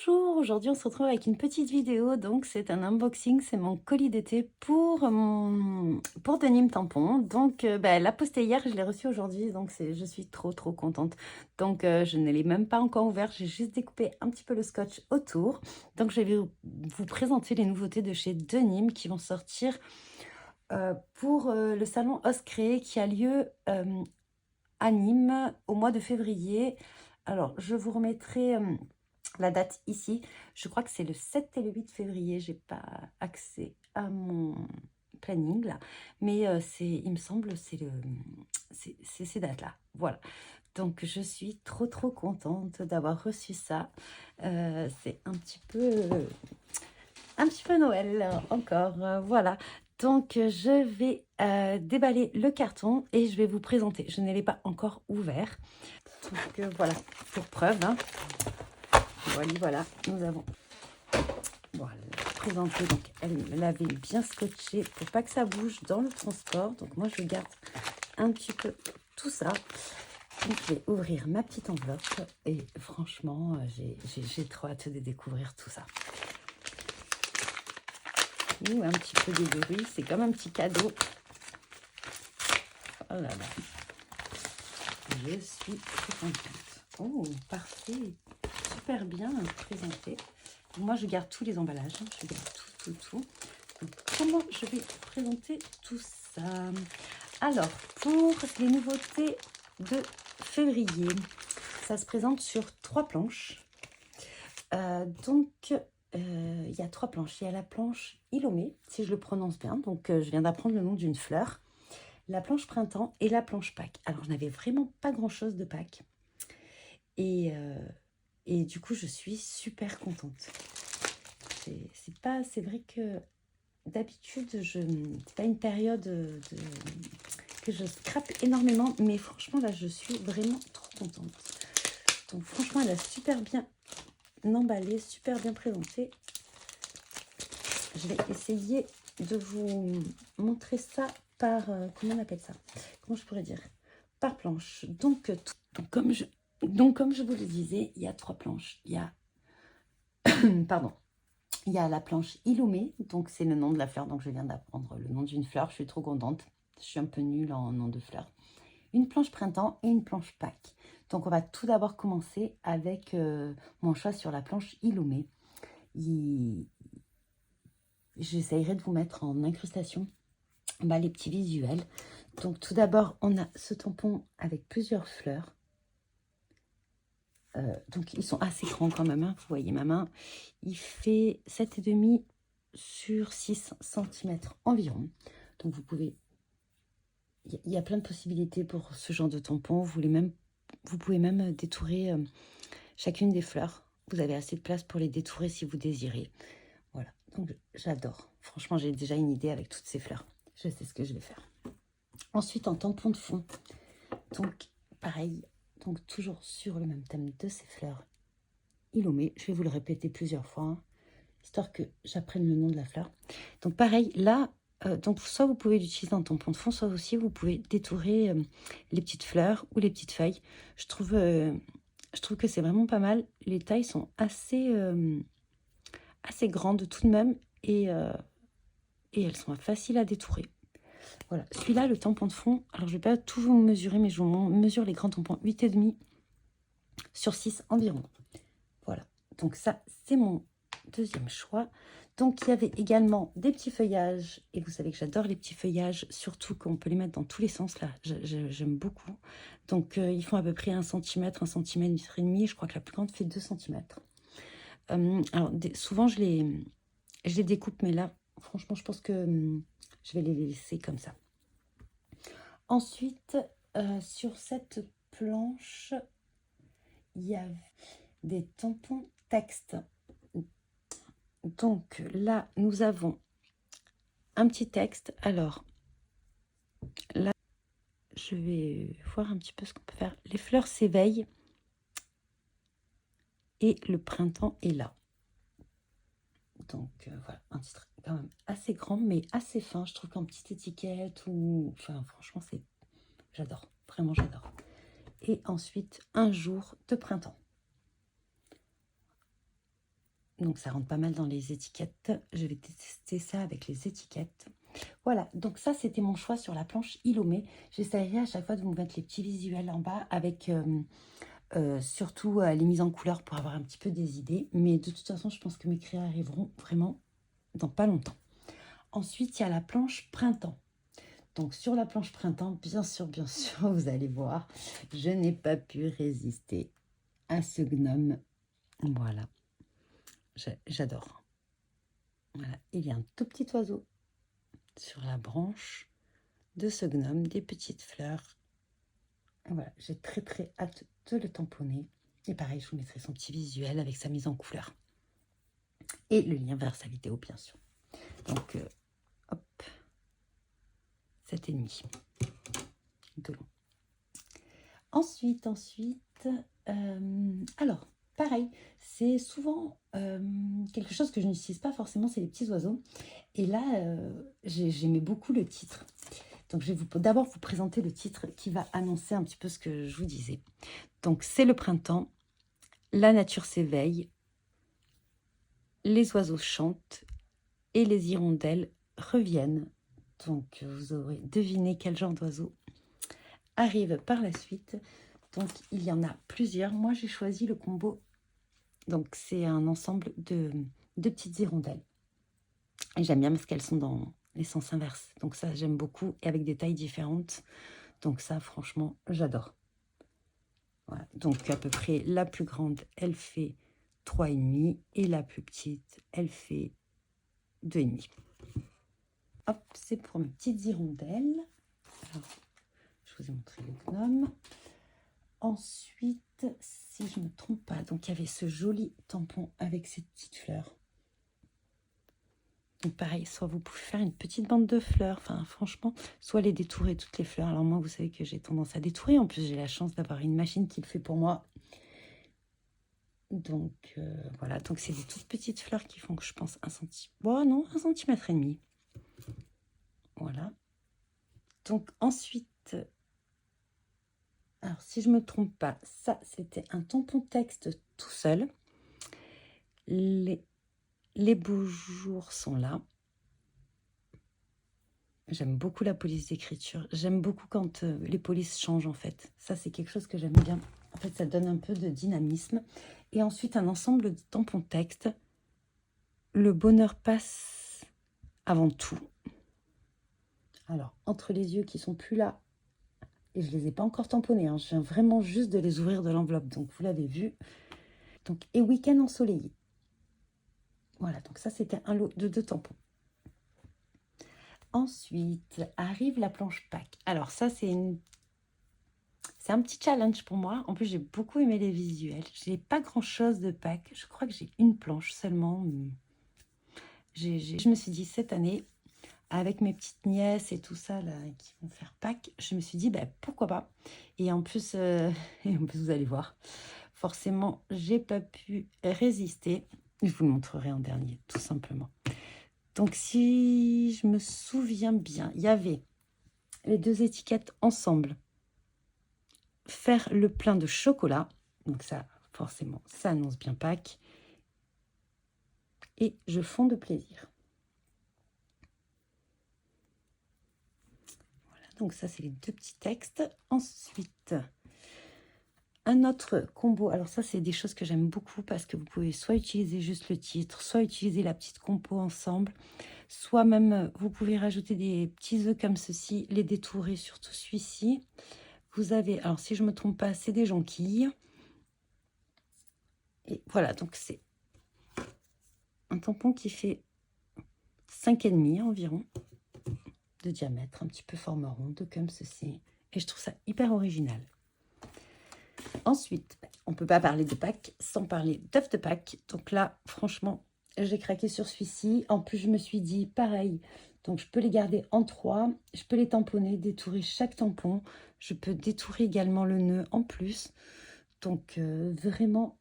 Bonjour, aujourd'hui on se retrouve avec une petite vidéo, donc c'est un unboxing, c'est mon colis d'été pour Denim Tampon. Donc elle l'a posté hier, je l'ai reçu aujourd'hui, donc je suis trop contente. Donc je ne l'ai même pas encore ouvert, j'ai juste découpé un petit peu le scotch autour. Donc je vais vous présenter les nouveautés de chez Denim qui vont sortir pour le salon Oscré qui a lieu à Nîmes au mois de février. Alors je vous remettrai la date ici. Je crois que c'est le 7 et le 8 février. J'ai pas accès à mon planning là, mais il me semble c'est ces dates là. Voilà, donc je suis trop contente d'avoir reçu ça. C'est un petit peu Noël encore. Voilà, donc je vais déballer le carton et je vais vous présenter. Je ne l'ai pas encore ouvert, donc voilà, pour preuve, hein. Voilà, nous avons présenté, donc elle l'avait bien scotché pour pas que ça bouge dans le transport. Donc moi je garde un petit peu tout ça. Donc je vais ouvrir ma petite enveloppe et franchement j'ai trop hâte de découvrir tout ça. Ouh, un petit peu de bruit, c'est comme un petit cadeau. Oh là là, je suis très contente. Oh parfait, super bien présenté. Moi, je garde tous les emballages. Je garde tout. Donc, comment je vais présenter tout ça? Alors, pour les nouveautés de février, ça se présente sur 3 planches. Il y a 3 planches. Il y a la planche Ilomé, si je le prononce bien. Donc, je viens d'apprendre le nom d'une fleur. La planche Printemps et la planche Pâques. Alors, je n'avais vraiment pas grand-chose de Pâques. Et du coup, je suis super contente. C'est vrai que d'habitude, c'est pas une période que je scrape énormément, mais franchement, là, je suis vraiment trop contente. Donc, franchement, elle a super bien emballé, super bien présenté. Je vais essayer de vous montrer ça par, comment on appelle ça? Comment je pourrais dire? Par planche. Donc comme je vous le disais, il y a 3 planches. Il y a, pardon. Il y a la planche Ilomé, donc c'est le nom de la fleur, donc je viens d'apprendre le nom d'une fleur, je suis trop contente. Je suis un peu nulle en nom de fleur. Une planche Printemps et une planche Pâques. Donc on va tout d'abord commencer avec mon choix sur la planche Ilomé. J'essayerai de vous mettre en incrustation les petits visuels. Donc tout d'abord, on a ce tampon avec plusieurs fleurs. Donc ils sont assez grands quand même, hein. Vous voyez ma main, il fait 7,5 sur 6 cm environ. Donc vous pouvez, il y a plein de possibilités pour ce genre de tampon. Vous pouvez même détourer chacune des fleurs. Vous avez assez de place pour les détourer si vous désirez. Voilà, donc j'adore. Franchement, j'ai déjà une idée avec toutes ces fleurs. Je sais ce que je vais faire. Ensuite, en tampon de fond, donc pareil, donc toujours sur le même thème de ces fleurs Ilomé. Je vais vous le répéter plusieurs fois, hein, histoire que j'apprenne le nom de la fleur. Donc pareil, là, donc soit vous pouvez l'utiliser en tampon de fond, soit aussi vous pouvez détourer les petites fleurs ou les petites feuilles. Je trouve que c'est vraiment pas mal. Les tailles sont assez grandes tout de même et elles sont faciles à détourer. Voilà, celui-là, le tampon de fond, alors je vais pas tout vous mesurer, mais je vous mesure les grands tampons, 8,5 sur 6 environ. Voilà, donc ça, c'est mon deuxième choix. Donc, il y avait également des petits feuillages, et vous savez que j'adore les petits feuillages, surtout qu'on peut les mettre dans tous les sens, là, j'aime beaucoup. Donc, ils font à peu près 1 cm, 1 cm et demi, je crois que la plus grande fait 2 cm. Alors, souvent, je les découpe, mais là, franchement, je pense que je vais les laisser comme ça. Ensuite, sur cette planche, il y a des tampons texte. Donc là, nous avons un petit texte. Alors, là, je vais voir un petit peu ce qu'on peut faire. Les fleurs s'éveillent et le printemps est là. Donc voilà, un titre quand même assez grand, mais assez fin. Je trouve qu'en petite étiquette ou... Enfin, franchement, j'adore. Vraiment, j'adore. Et ensuite, un jour de printemps. Donc, ça rentre pas mal dans les étiquettes. Je vais tester ça avec les étiquettes. Voilà, donc ça, c'était mon choix sur la planche Ilomé. J'essaierai à chaque fois de vous mettre les petits visuels en bas avec surtout les mises en couleur pour avoir un petit peu des idées. Mais de toute façon, je pense que mes créas arriveront vraiment dans pas longtemps. Ensuite, il y a la planche Printemps. Donc, sur la planche Printemps, bien sûr, vous allez voir, je n'ai pas pu résister à ce gnome. Voilà, j'adore. Voilà, il y a un tout petit oiseau sur la branche de ce gnome, des petites fleurs. Voilà, j'ai très hâte de le tamponner. Et pareil, je vous mettrai son petit visuel avec sa mise en couleur. Et le lien vers sa vidéo, bien sûr. Donc, hop, 7,5 de long. Ensuite, alors, pareil, c'est souvent quelque chose que je n'utilise pas forcément, c'est les petits oiseaux. Et là, j'aimais beaucoup le titre. Donc, je vais d'abord vous présenter le titre qui va annoncer un petit peu ce que je vous disais. Donc, c'est le printemps, la nature s'éveille, les oiseaux chantent et les hirondelles reviennent. Donc, vous aurez deviné quel genre d'oiseau arrive par la suite. Donc, il y en a plusieurs. Moi, j'ai choisi le combo. Donc, c'est un ensemble de petites hirondelles. Et j'aime bien parce qu'elles sont dans les sens inverses. Donc, ça, j'aime beaucoup. Et avec des tailles différentes. Donc, ça, franchement, j'adore. Voilà. Donc, à peu près, la plus grande, elle fait 3,5. Et la plus petite, elle fait 2,5. Hop, c'est pour mes petites hirondelles. Alors, je vous ai montré le gnome. Ensuite, si je ne me trompe pas, donc il y avait ce joli tampon avec ces petites fleurs. Donc pareil, soit vous pouvez faire une petite bande de fleurs, enfin franchement, soit les détourer toutes les fleurs. Alors moi, vous savez que j'ai tendance à détourer. En plus, j'ai la chance d'avoir une machine qui le fait pour moi. Donc voilà, donc c'est des toutes petites fleurs qui font, je pense, 1 cm. Bon, non, 1,5 cm. Voilà. Donc ensuite... Alors, si je ne me trompe pas, ça, c'était un tampon texte tout seul. Les beaux jours sont là. J'aime beaucoup la police d'écriture. J'aime beaucoup quand les polices changent, en fait. Ça, c'est quelque chose que j'aime bien. En fait, ça donne un peu de dynamisme. Et ensuite, un ensemble de tampons texte. Le bonheur passe avant tout. Alors, entre les yeux qui sont plus là, et je ne les ai pas encore tamponnés, hein, je viens vraiment juste de les ouvrir de l'enveloppe. Donc, vous l'avez vu. Donc, et week-end ensoleillé. Voilà, donc ça, c'était un lot de 2 tampons. Ensuite, arrive la planche Pâques. Alors ça, c'est un petit challenge pour moi. En plus, j'ai beaucoup aimé les visuels. Je n'ai pas grand-chose de Pâques. Je crois que j'ai une planche seulement. Je me suis dit, cette année, avec mes petites nièces et tout ça, là, qui vont faire Pâques, je me suis dit, bah, pourquoi pas. Et en plus, vous allez voir, forcément, j'ai pas pu résister. Je vous le montrerai en dernier, tout simplement. Donc, si je me souviens bien, il y avait les 2 étiquettes ensemble. Faire le plein de chocolat. Donc ça, forcément, ça annonce bien Pâques. Et je fonds de plaisir. Voilà, donc ça, c'est les 2 petits textes. Ensuite, un autre combo. Alors ça, c'est des choses que j'aime beaucoup parce que vous pouvez soit utiliser juste le titre, soit utiliser la petite compo ensemble, soit même, vous pouvez rajouter des petits œufs comme ceci, les détourer, surtout celui-ci. Vous avez, alors si je ne me trompe pas, c'est des jonquilles. Et voilà, donc c'est un tampon qui fait 5,5 environ de diamètre, un petit peu forme ronde comme ceci. Et je trouve ça hyper original. Ensuite, on ne peut pas parler de Pâques sans parler d'œufs de Pâques. Donc là, franchement, j'ai craqué sur celui-ci. En plus, je me suis dit, pareil, donc je peux les garder en 3. Je peux les tamponner, détourer chaque tampon. Je peux détourer également le nœud en plus. Donc, vraiment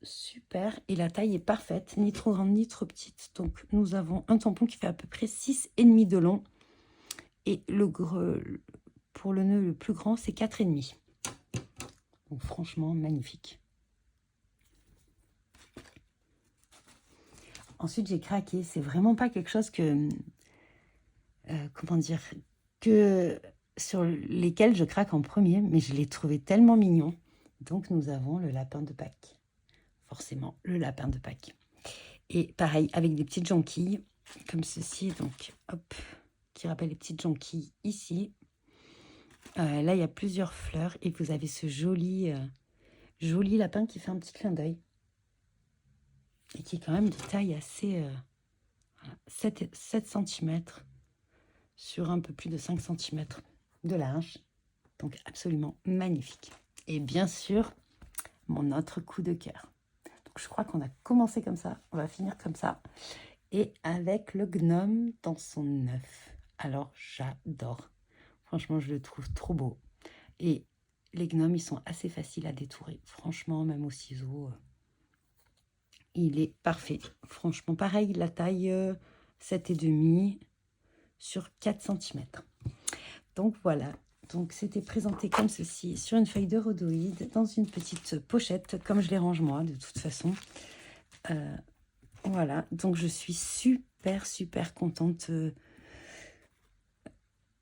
super. Et la taille est parfaite, ni trop grande, ni trop petite. Donc, nous avons un tampon qui fait à peu près 6,5 de long. Et pour le nœud le plus grand, c'est 4,5. Donc franchement, magnifique. Ensuite, j'ai craqué. C'est vraiment pas quelque chose que... comment dire, que sur lesquels je craque en premier, mais je l'ai trouvé tellement mignon. Donc, nous avons le lapin de Pâques. Forcément, le lapin de Pâques. Et pareil, avec des petites jonquilles, comme ceci, donc, hop, qui rappelle les petites jonquilles ici. Là, il y a plusieurs fleurs et vous avez ce joli, joli lapin qui fait un petit clin d'œil. Et qui est quand même de taille assez... 7 cm sur un peu plus de 5 cm de large. Donc absolument magnifique. Et bien sûr, mon autre coup de cœur. Donc je crois qu'on a commencé comme ça, on va finir comme ça. Et avec le gnome dans son œuf. Alors j'adore. Franchement, je le trouve trop beau. Et les gnomes, ils sont assez faciles à détourer. Franchement, même au ciseau, il est parfait. Franchement, pareil, la taille 7,5 sur 4 cm. Donc voilà, donc c'était présenté comme ceci sur une feuille de rhodoïde dans une petite pochette comme je les range moi de toute façon. Voilà, donc je suis super contente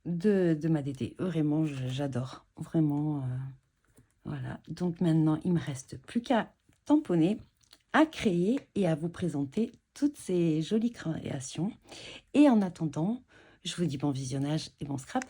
de ma DD. Vraiment, j'adore. Vraiment, voilà. Donc maintenant, il me reste plus qu'à tamponner, à créer et à vous présenter toutes ces jolies créations. Et en attendant, je vous dis bon visionnage et bon scrap.